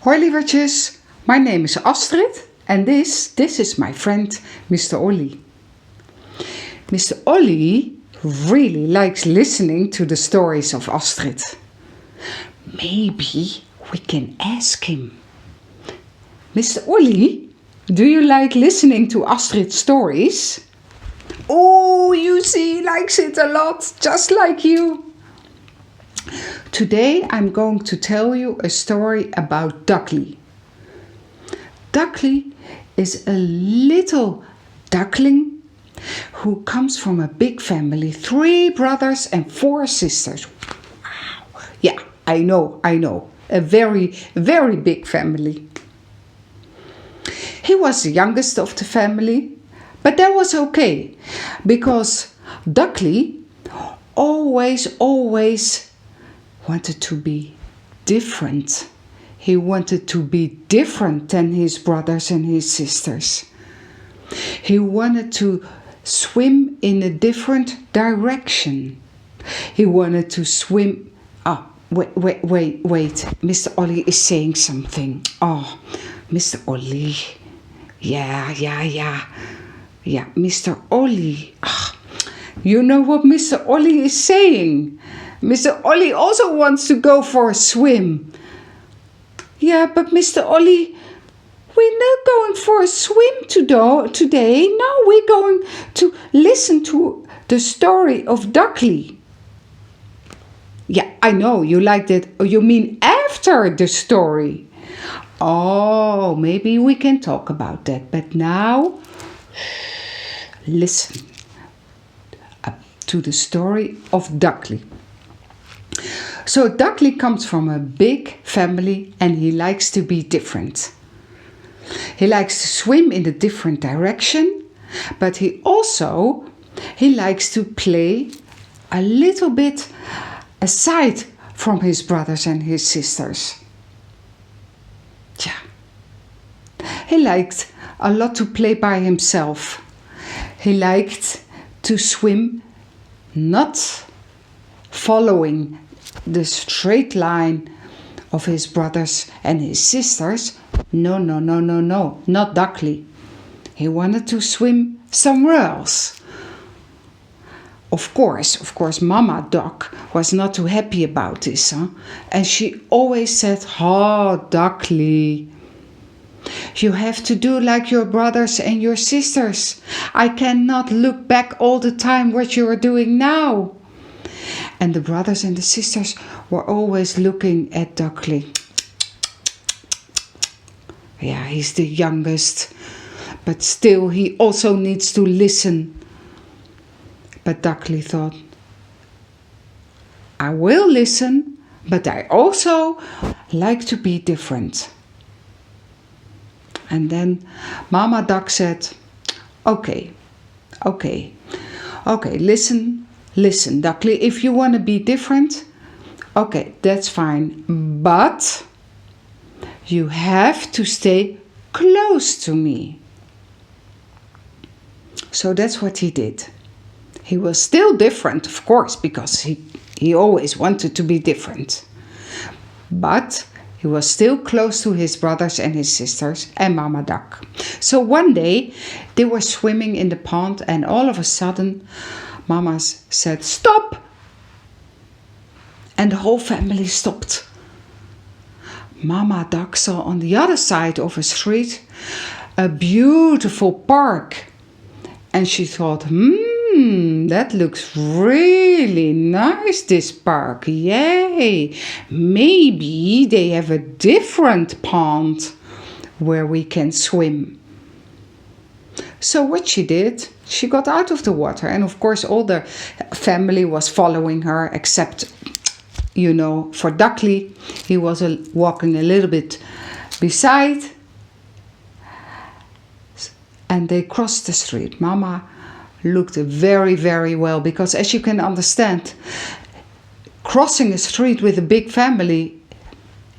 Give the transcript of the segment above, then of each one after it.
Hoi lievertjes, my name is Astrid and this is my friend Mr. Ollie. Mr. Ollie really likes listening to the stories of Astrid. Maybe we can ask him. Mr. Ollie, do you like listening to Astrid's stories? Oh, you see, he likes it a lot, just like you. Today I'm going to tell you a story about Duckling. Duckling is a little duckling who comes from a big family, 3 brothers and 4 sisters. Wow. Yeah, I know, a very, very big family. He was the youngest of the family, but that was okay, because Duckling always wanted to be different. He wanted to be different than his brothers and his sisters. He wanted to swim in a different direction. He wanted to swim. Wait. Mr. Ollie is saying something. Oh, Mr. Ollie. Yeah. Mr. Ollie. You know what Mr. Ollie is saying? Mr. Ollie also wants to go for a swim. Yeah, but Mr. Ollie, we're not going for a swim today. No, we're going to listen to the story of Duckling. Yeah, I know, you like that. Oh, you mean after the story? Oh, maybe we can talk about that. But now, listen to the story of Duckling. So Duckling comes from a big family and he likes to be different. He likes to swim in a different direction, but he likes to play a little bit aside from his brothers and his sisters. Yeah. He liked a lot to play by himself. He liked to swim not following the straight line of his brothers and his sisters. No, not Duckling. He wanted to swim somewhere else. Of course, Mama Duck was not too happy about this, and she always said, "Oh, Duckling, you have to do like your brothers and your sisters. I cannot look back all the time what you are doing now." And the brothers and the sisters were always looking at Duckling. Yeah, he's the youngest, but still he also needs to listen. But Duckling thought, I will listen, but I also like to be different. And then Mama Duck said, okay, listen, Duckling, if you want to be different, okay, that's fine, but you have to stay close to me. So that's what he did. He was still different, of course, because he always wanted to be different. But he was still close to his brothers and his sisters and Mama Duck. So one day they were swimming in the pond and all of a sudden Mama said, "Stop!" And the whole family stopped. Mama Duck saw on the other side of a street a beautiful park. And she thought, that looks really nice, this park. Yay! Maybe they have a different pond where we can swim. So what she did, she got out of the water, and of course all the family was following her, except, for Duckling, he was walking a little bit beside, and they crossed the street. Mama looked very, very well, because as you can understand, crossing a street with a big family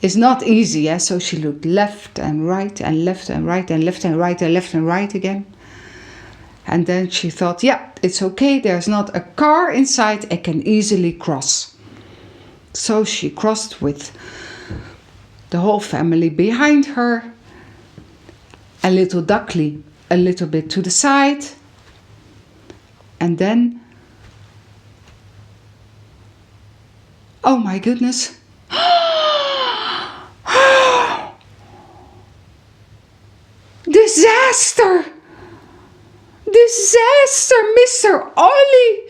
is not easy. So she looked left and right and left and right and left and right and left and right again. And then she thought, yeah, it's okay, there's not a car inside, I can easily cross. So she crossed with the whole family behind her, and little Duckling a little bit to the side. And then, oh my goodness. Disaster! Disaster, Mr. Ollie!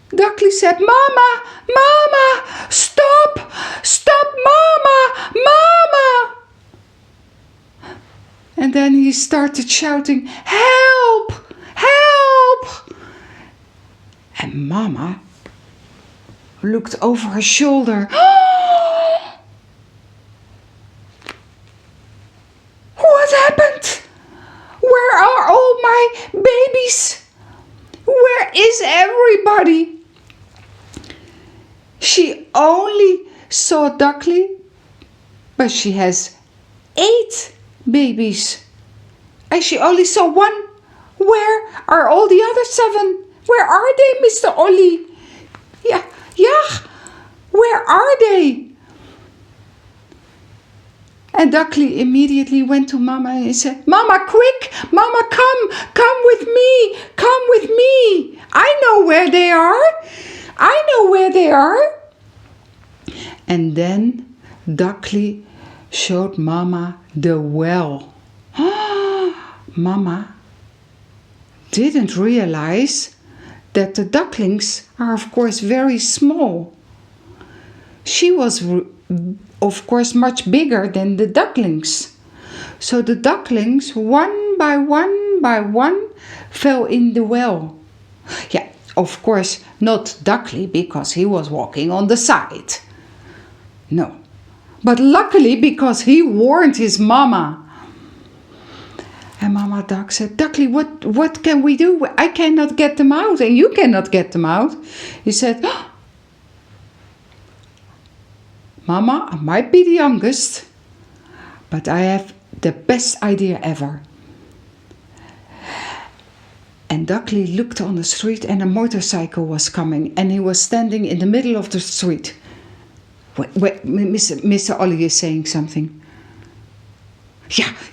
Duckling said, Mama, Mama, stop! Stop, Mama, Mama! And then he started shouting, help! Help! And Mama looked over her shoulder. What happened? Where are all my babies? Where is everybody? She only saw Duckling, but she has 8 babies. And she only saw 1. Where are all the other 7? Where are they, Mr. Ollie? Yeah, where are they? And Duckling immediately went to Mama and said, Mama, quick! Mama, come with me! Come with me! I know where they are! I know where they are! And then Duckling showed Mama the well. Mama didn't realize that the ducklings are, of course, very small. She was, of course, much bigger than the ducklings. So the ducklings, one by one, fell in the well. Yeah, of course, not Duckling, because he was walking on the side. No, but luckily because he warned his mama. And Mama Duck said, Duckling, what can we do? I cannot get them out and you cannot get them out. He said, Mama, I might be the youngest, but I have the best idea ever. And Duckling looked on the street and a motorcycle was coming and he was standing in the middle of the street. Wait, Mr. Ollie is saying something.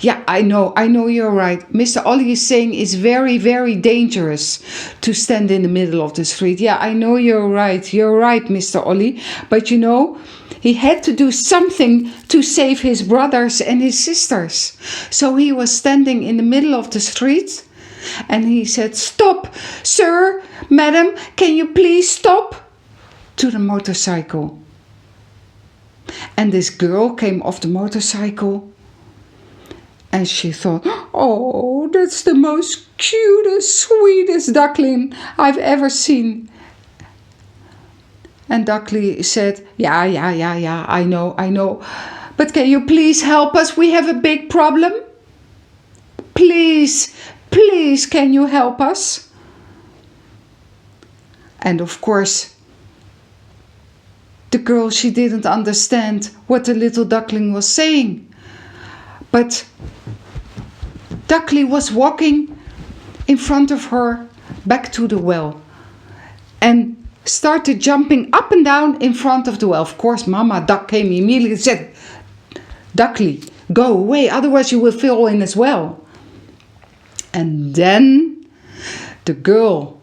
Yeah, I know you're right. Mr. Ollie is saying it's very, very dangerous to stand in the middle of the street. Yeah, I know you're right, Mr. Ollie. But you know, he had to do something to save his brothers and his sisters. So he was standing in the middle of the street and he said, Stop, sir, madam, can you please stop? To the motorcycle. And this girl came off the motorcycle. And she thought, oh, that's the most cutest, sweetest duckling I've ever seen. And Duckling said, yeah, I know. But can you please help us? We have a big problem. Please, can you help us? And of course, the girl, she didn't understand what the little duckling was saying. But Duckling was walking in front of her back to the well and started jumping up and down in front of the well. Of course, Mama Duck came immediately and said, Duckling, go away, otherwise you will fall in as well. And then the girl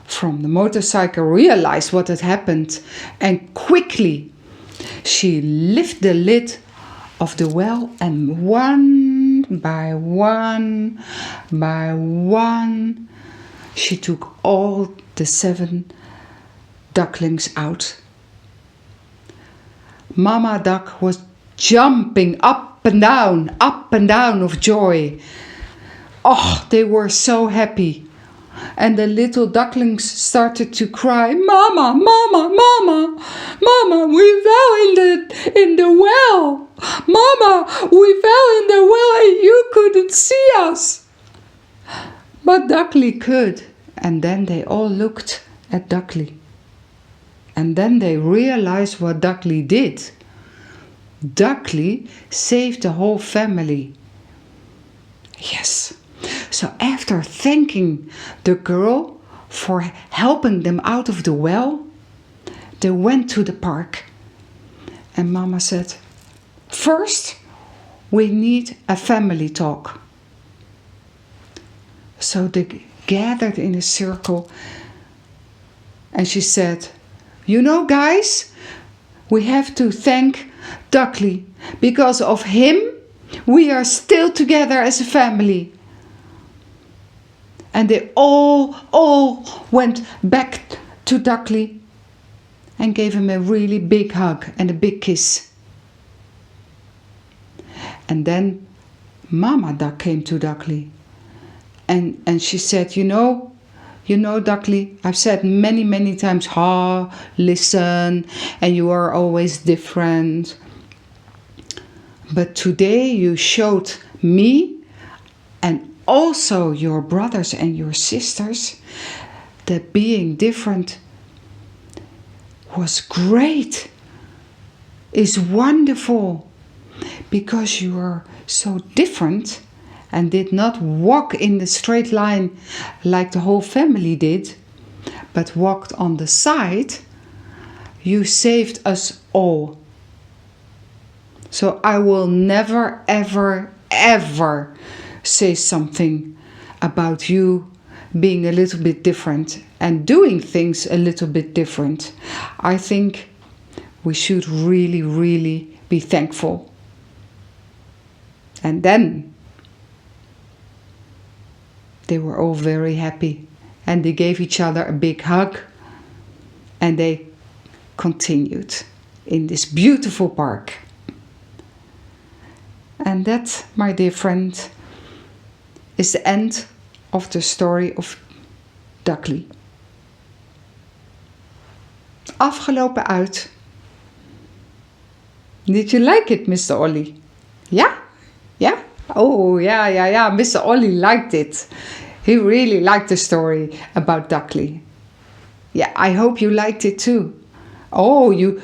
from the motorcycle realized what had happened and quickly she lifted the lid of the well and one by one, she took all the 7 ducklings out. Mama Duck was jumping up and down of joy. Oh, they were so happy. And the little ducklings started to cry, Mama, we fell in the well. Mama, we fell in the well and you couldn't see us. But Duckling could. And then they all looked at Duckling. And then they realized what Duckling did. Duckling saved the whole family. Yes. So after thanking the girl for helping them out of the well, they went to the park. And Mama said, first, we need a family talk. So they gathered in a circle and she said, you know, guys, we have to thank Duckling. Because of him, we are still together as a family. And they all went back to Duckling and gave him a really big hug and a big kiss. And then Mama Duck came to Duckling and she said, you know, Duckling, I've said many times, listen, and you are always different. But today you showed me and also your brothers and your sisters that being different was great, is wonderful, because you are so different and did not walk in the straight line like the whole family did, but walked on the side. You saved us all. So I will never, ever say something about you being a little bit different and doing things a little bit different. I think we should really be thankful. And then they were all very happy and they gave each other a big hug and they continued in this beautiful park. And that, my dear friend, is the end of the story of Duckling. Afgelopen uit. Did you like it, Mr. Ollie? Yeah? Yeah? Oh, yeah. Mr. Ollie liked it. He really liked the story about Duckling. Yeah, I hope you liked it too. Oh, you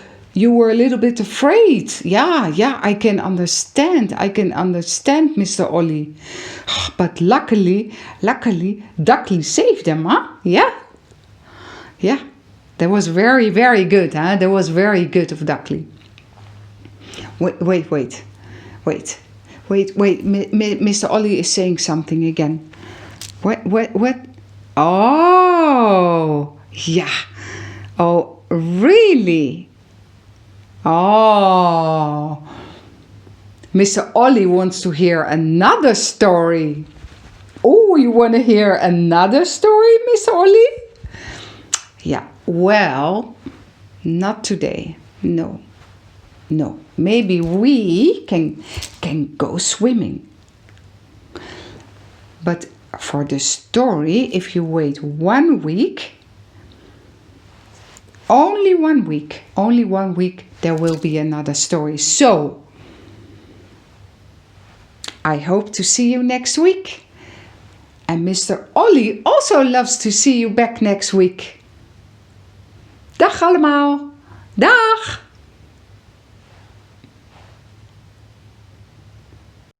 were a little bit afraid. Yeah, I can understand. Mr. Ollie. But luckily, Duckling saved them, huh? Yeah. That was very good, huh? That was very good of Duckling. Wait. Mr. Ollie is saying something again. What? Oh, yeah. Oh, really? Oh. Mr. Ollie wants to hear another story. Oh, you want to hear another story, Mr. Ollie? Yeah, well, not today. No. Maybe we can go swimming. But for the story, if you wait 1 week, only 1 week, there will be another story. So, I hope to see you next week. And Mr. Ollie also loves to see you back next week. Dag allemaal. Dag.